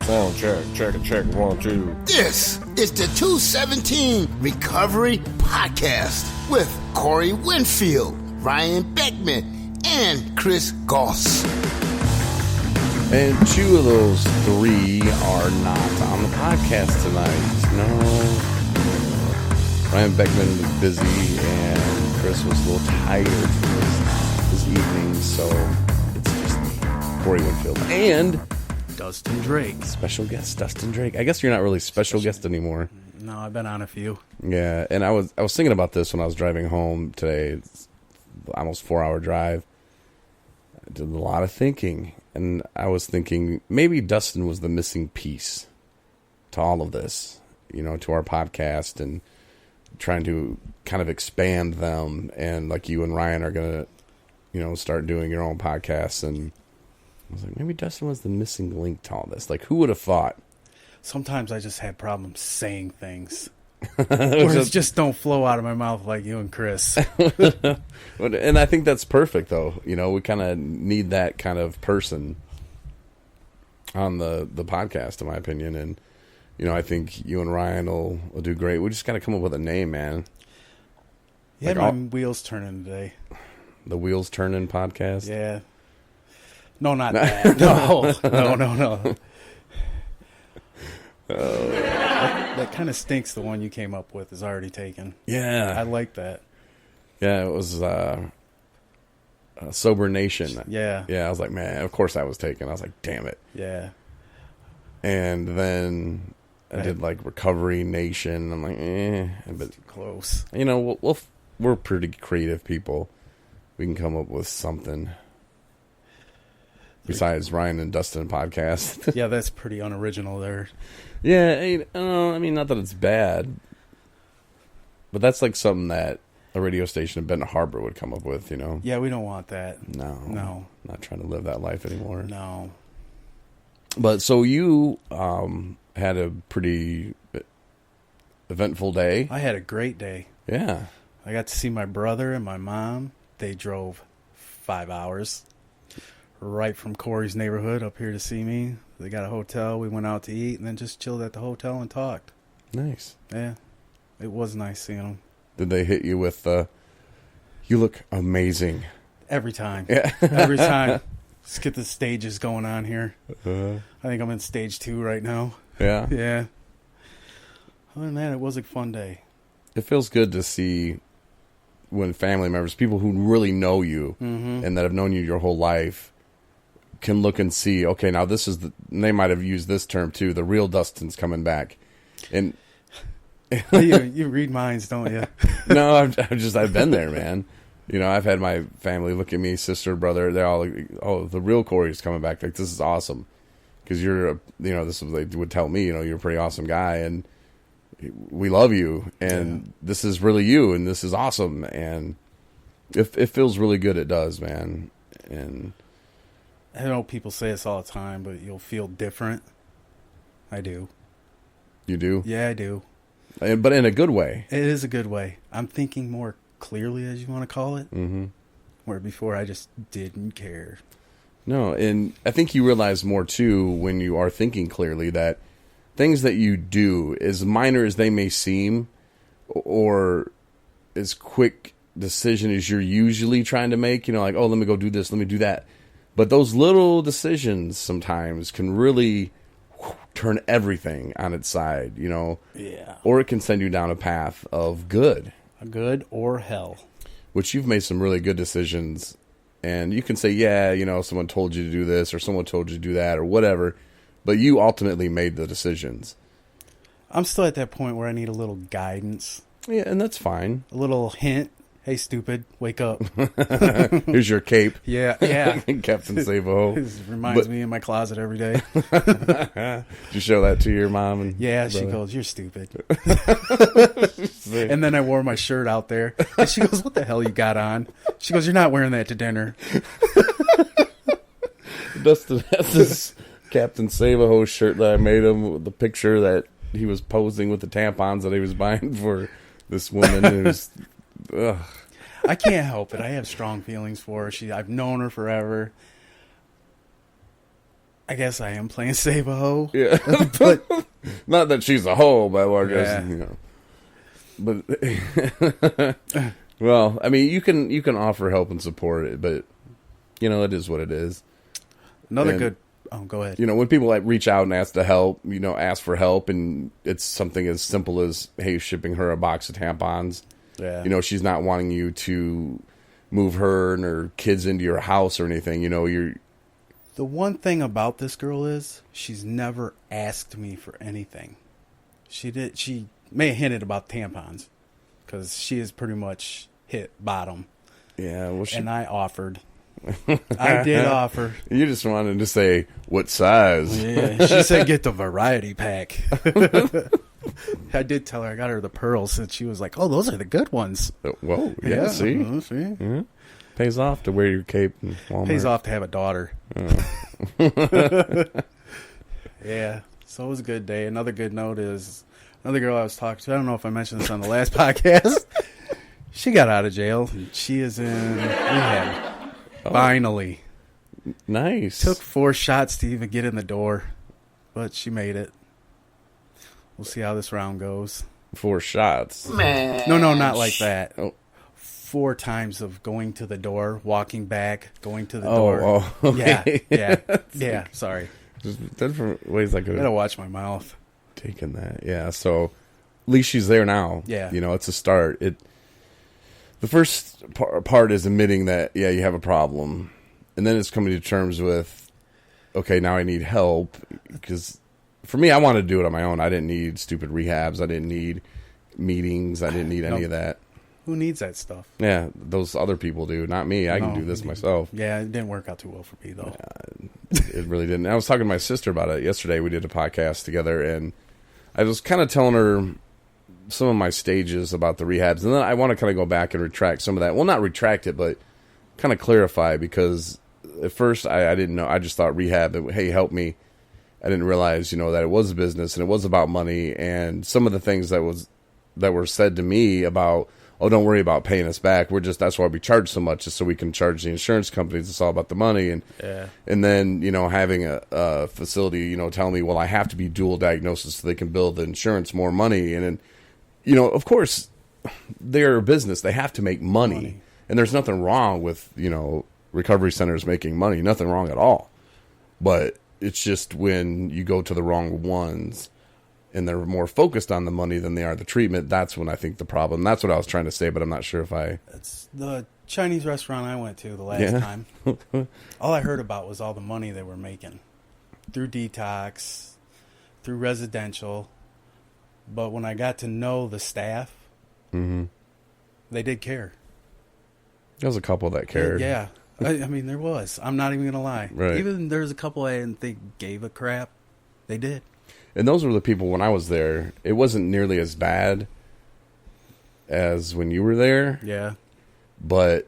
Sound check, 1, 2. This is the 217 Recovery Podcast with Corey Winfield, Ryan Beckman, and Chris Goss. And two of those three are not on the podcast tonight. No. Ryan Beckman was busy and Chris was a little tired for this evening, so it's just me, Corey Winfield, and Dustin Drake. Special guest Dustin Drake. I guess you're not really special guest anymore. No, I've been on a few. Yeah, and I was thinking about this when I was driving home today. It's almost 4-hour drive. I did a lot of thinking, and I was thinking maybe Dustin was the missing piece to all of this, to our podcast and trying to kind of expand them. And like you and Ryan are going to, start doing your own podcasts. And I was like, maybe Dustin was the missing link to all this. Like, who would have thought? Sometimes I just had problems saying things. Words just don't flow out of my mouth like you and Chris. And I think that's perfect, though. We kind of need that kind of person on the podcast, in my opinion. And, I think you and Ryan will do great. We just got to come up with a name, man. Yeah, my wheels turning today. The Wheels Turning podcast? Yeah. No, not that. No. That kind of stinks. The one you came up with is already taken. Yeah. I like that. Yeah, it was Sober Nation. Yeah. Yeah, I was like, man, of course that was taken. I was like, damn it. Yeah. And then I did like Recovery Nation. I'm like, but close. We're pretty creative people. We can come up with something besides Ryan and Dustin podcast. Yeah, that's pretty unoriginal there. Yeah, not that it's bad, but that's like something that a radio station in Benton Harbor would come up with, Yeah, we don't want that. No. Not trying to live that life anymore. No. But so you had a pretty eventful day. I had a great day. Yeah. I got to see my brother and my mom. They drove 5 hours right from Corey's neighborhood up here to see me. They got a hotel. We went out to eat and then just chilled at the hotel and talked. Nice. Yeah. It was nice seeing them. Did they hit you with you look amazing? Every time. Yeah. Every time. Let's get the stages going on here. I think I'm in stage 2 right now. Yeah? Yeah. Other than that, it was a fun day. It feels good to see when family members, people who really know you and that have known you your whole life, can look and see, okay, now this is and they might have used this term too, the real Dustin's coming back. And you read minds, don't you? No, I've been there, man. I've had my family look at me, sister, brother, they're all like, oh, the real Corey's coming back. Like, this is awesome. Because this is what they would tell me, you're a pretty awesome guy and we love you and this is really you and this is awesome. And it feels really good. It does, man. And I know people say this all the time, but you'll feel different. I do. You do? Yeah, I do. But in a good way. It is a good way. I'm thinking more clearly, as you want to call it. Mm-hmm. Where before I just didn't care. No, and I think you realize more, too, when you are thinking clearly that things that you do, as minor as they may seem, or as quick decision as you're usually trying to make, like, oh, let me go do this, let me do that. But those little decisions sometimes can really turn everything on its side, Yeah. Or it can send you down a path of good. A good or hell. Which you've made some really good decisions. And you can say, yeah, someone told you to do this or someone told you to do that or whatever. But you ultimately made the decisions. I'm still at that point where I need a little guidance. Yeah, and that's fine. A little hint. Hey, stupid, wake up. Here's your cape. Yeah. Captain Save-A-Ho. This reminds me in my closet every day. Did you show that to your mom? And yeah, brother? She goes, you're stupid. And then I wore my shirt out there. And she goes, what the hell you got on? She goes, you're not wearing that to dinner. Dustin has this Captain Save-A-Ho shirt that I made him with the picture that he was posing with the tampons that he was buying for this woman who's... Ugh. I can't help it. I have strong feelings for her. I've known her forever. I guess I am playing save a hoe. Yeah. But Not that she's a hoe, but I guess, Yeah. you know. But, well, I mean, you can offer help and support, but, you know, it is what it is. another And- good. Oh, go ahead. You know, when people like reach out and ask to help, you know, ask for help, and it's something as simple as, hey, shipping her a box of tampons. Yeah. You know, she's not wanting you to move her and her kids into your house or anything. You know, The one thing about this girl is she's never asked me for anything. She may have hinted about tampons because she has pretty much hit bottom, yeah. Well, and I offered. I did offer. you just wanted to say what size. Yeah, she said get the variety pack. I did tell her I got her the pearls, and she was like, "Oh, those are the good ones." Whoa, yeah. See, see, Mhm. Pays off to wear your cape in Walmart. pays off to have a daughter. Yeah, so it was a good day. Another good note is another girl I was talking to. I don't know if I mentioned this on the last podcast. She got out of jail, and she is in rehab. Finally. Nice. Took 4 shots to even get in the door, but she made it. We'll see how this round goes. 4 shots. No, not like that. Oh. 4 times of going to the door, walking back, going to the door. Oh, okay. Yeah. Sorry. Just different ways I could Gotta have watch my mouth. taken that. Yeah. So at least she's there now. Yeah. You know, it's a start. The first part is admitting that, yeah, you have a problem. And then it's coming to terms with, okay, now I need help. Because for me, I wanted to do it on my own. I didn't need stupid rehabs. I didn't need meetings. I didn't need any of that. Who needs that stuff? Yeah, those other people do. Not me. I can No. do this myself. Yeah, it didn't work out too well for me, though. It really didn't. I was talking to my sister about it yesterday. We did a podcast together, and I was kind of telling her some of my stages about the rehabs, and then I want to kind of go back and retract some of that. Well, not retract it, but kind of clarify, because at first I didn't know. I just thought rehab, hey, help me. I didn't realize, you know, that it was a business and it was about money, and some of the things that were said to me about, oh, don't worry about paying us back. That's why we charge so much, is so we can charge the insurance companies. It's all about the money. And and then, you know, having a facility, you know, telling me, well, I have to be dual diagnosis so they can bill the insurance more money. And then, you know, of course, they're a business. They have to make money. And there's nothing wrong with, you know, recovery centers making money. Nothing wrong at all. But it's just when you go to the wrong ones and they're more focused on the money than they are the treatment, that's when I think the problem. That's what I was trying to say, but I'm not sure if I... It's the Chinese restaurant I went to the last time. All I heard about was all the money they were making through detox, through residential. But when I got to know the staff, they did care. There was a couple that cared. Yeah. I mean, there was. I'm not even going to lie. Right. Even there's a couple I didn't think gave a crap. They did. And those were the people when I was there. It wasn't nearly as bad as when you were there, Yeah. but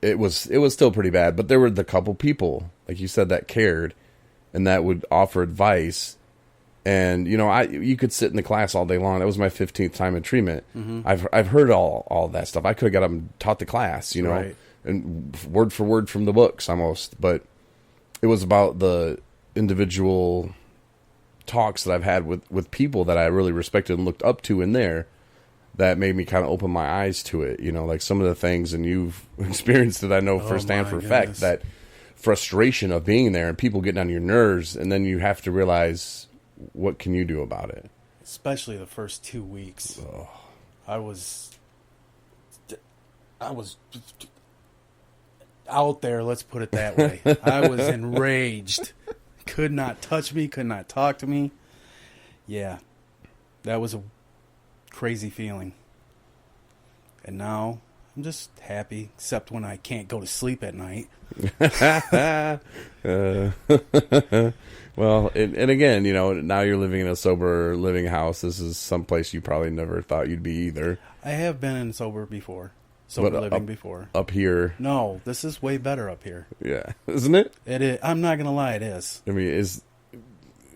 it was still pretty bad. But there were the couple people, like you said, that cared and that would offer advice. And, you know, you could sit in the class all day long. That was my 15th time in treatment. I've heard all that stuff. I could have got up and taught the class, you know, Right. and word for word from the books almost. But it was about the individual talks that I've had with people that I really respected and looked up to in there that made me kind of open my eyes to it. You know, like some of the things, and you've experienced it, I know firsthand for a fact, that frustration of being there and people getting on your nerves, and then you have to realize, what can you do about it? Especially the first 2 weeks. I was out there, let's put it that way. I was enraged. Could not touch me, could not talk to me. Yeah. That was a crazy feeling. And now I'm just happy, except when I can't go to sleep at night. Well, and again, you know, now you're living in a sober living house. This is someplace you probably never thought you'd be either. I have been in sober living up, before. Up here. No, this is way better up here. Yeah. Isn't it? It is. I'm not going to lie, it is. I mean, as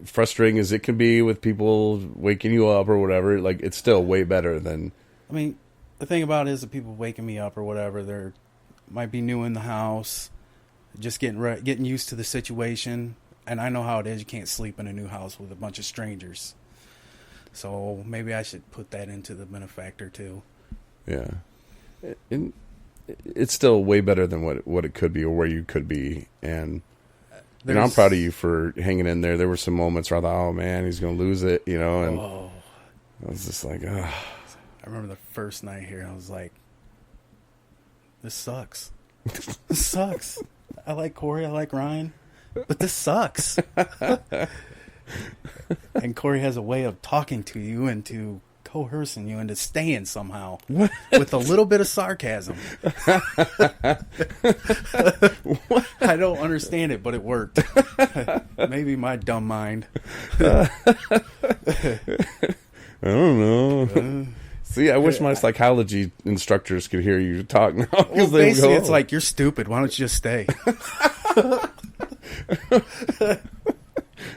frustrating as it can be with people waking you up or whatever, like, it's still way better than... I mean, the thing about it is the people waking me up or whatever, they're might be new in the house, just getting used to the situation. and I know how it is. You can't sleep in a new house with a bunch of strangers. So maybe I should put that into the benefactor too. Yeah. And it's still way better than what it could be or where you could be. And I'm proud of you for hanging in there. There were some moments where I thought, oh man, he's going to lose it, and I was just like, oh. I remember the first night here, I was like, this sucks. This sucks. I like Corey, I like Ryan, but this sucks. And Corey has a way of talking to you and to coercing you into staying somehow with a little bit of sarcasm. I don't understand it, but it worked. Maybe my dumb mind. I don't know. See, I wish my psychology instructors could hear you talk now. Well, basically, it's like, you're stupid. Why don't you just stay?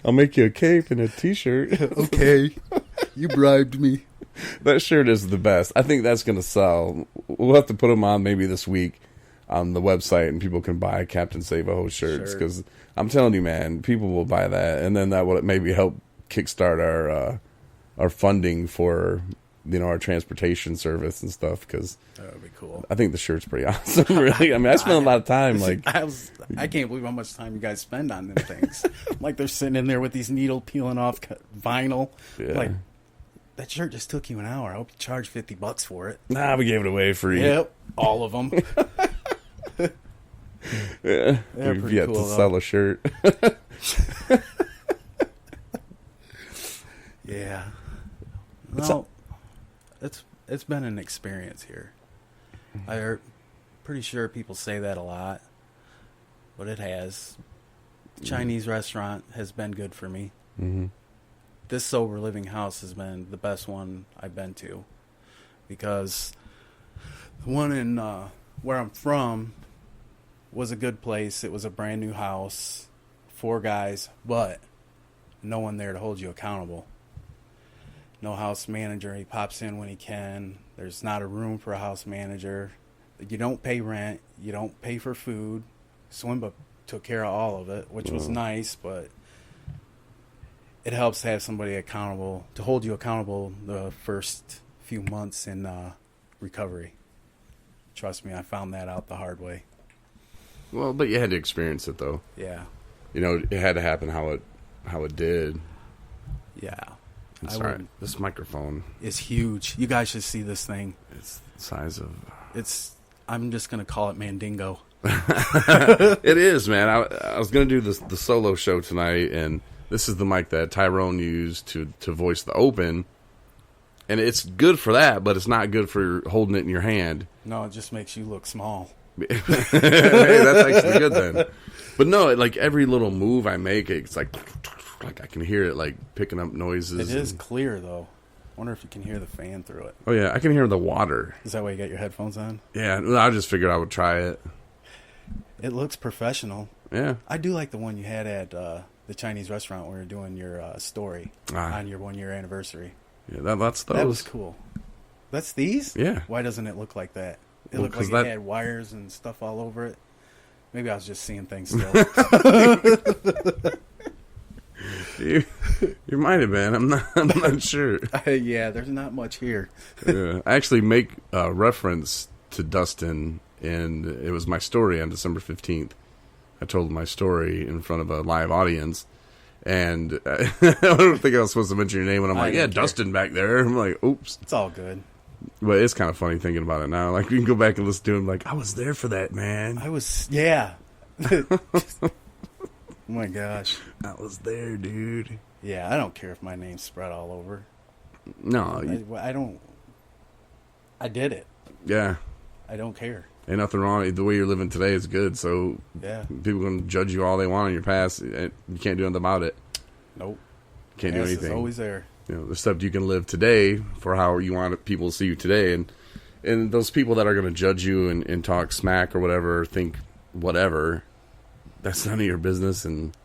I'll make you a cape and a t-shirt. Okay. You bribed me. That shirt is the best. I think that's going to sell. We'll have to put them on maybe this week on the website, and people can buy Captain Save-A-Ho shirts. Because I'm telling you, man, people will buy that, and then that will maybe help kickstart our funding for our transportation service and stuff. Because that would be cool. I think the shirt's pretty awesome. Really, I mean, I spent a lot of time. Like, I can't believe how much time you guys spend on them things. Like, they're sitting in there with these needle peeling off vinyl. Yeah. Like, that shirt just took you an hour. I hope you charged $50 for it. Nah, we gave it away free. Yep, all of them. Yeah, They're you have cool, to sell a shirt. Yeah. No, it's been an experience here. I'm pretty sure people say that a lot, but it has. Chinese restaurant has been good for me. Mm-hmm. This sober living house has been the best one I've been to, because the one in where I'm from was a good place. It was a brand new house, 4 guys, but no one there to hold you accountable. No house manager. He pops in when he can. There's not a room for a house manager. You don't pay rent. You don't pay for food. Swimba took care of all of it, which was nice, but it helps to have somebody accountable, to hold you accountable the first few months in recovery. Trust me, I found that out the hard way. Well, but you had to experience it, though. Yeah. It had to happen how it did. Yeah. I'm sorry, this microphone is huge. You guys should see this thing. It's the size of... I'm just going to call it Mandingo. It is, man. I was going to do the solo show tonight, and this is the mic that Tyrone used to voice the open. And it's good for that, but it's not good for holding it in your hand. No, it just makes you look small. Hey, that's actually good then. But no, like every little move I make, it's like I can hear it like picking up noises. It is clear though. I wonder if you can hear the fan through it. Oh yeah, I can hear the water. Is that why you got your headphones on? Yeah, I just figured I would try it. It looks professional. Yeah, I do like the one you had at the Chinese restaurant where you're doing your story on your 1-year anniversary. Yeah, that's those. That was cool. That's these? Yeah. Why doesn't it look like that? It looked like it had wires and stuff all over it. Maybe I was just seeing things still. You might have been. I'm not sure. Yeah, there's not much here. Yeah. I actually make a reference to Dustin, and it was my story on December 15th. I told my story in front of a live audience, and I don't think I was supposed to mention your name, and I'm like, yeah, Dustin back there. I'm like, oops. It's all good. But it's kind of funny thinking about it now. Like, you can go back and listen to him, like, I was there for that, man. Yeah. Oh my gosh. I was there, dude. Yeah, I don't care if my name's spread all over. No. I don't. I did it. Yeah. I don't care. Ain't nothing wrong. The way you're living today is good. So yeah, people can judge you all they want on your past. You can't do anything about it. Nope. Can't do anything. It's always there. The stuff you can live today for how you want people to see you today. And those people that are going to judge you and talk smack or whatever, think whatever, that's none of your business. And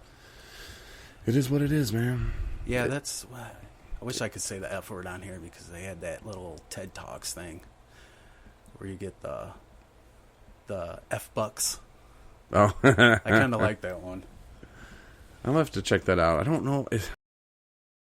it is what it is, man. Yeah, that's... I wish I could say the F word on here because they had that little TED Talks thing where you get the F-bucks. Oh. I kind of like that one. I'll have to check that out. I don't know.